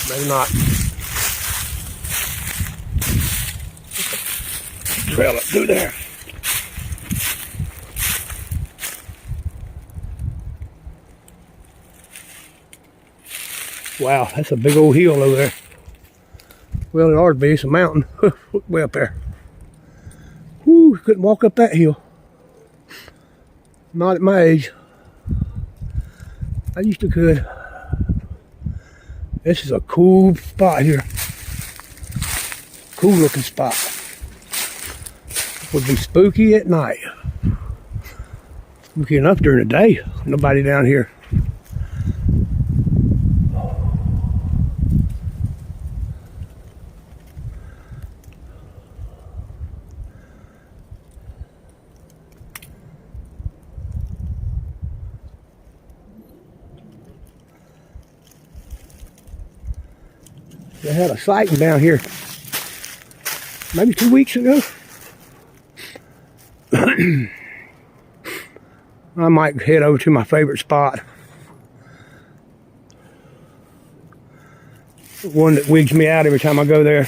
Maybe not. Trail up through there. Wow, that's a big old hill over there. Well, it ought to be. It's a mountain. Way up there. Whew, couldn't walk up that hill. Not at my age. I used to could. This is a cool spot here. Cool looking spot. Would be spooky at night. Spooky enough during the day. Nobody down here. They had a sighting down here maybe 2 weeks ago. I might head over to my favorite spot. One that wigs me out every time I go there.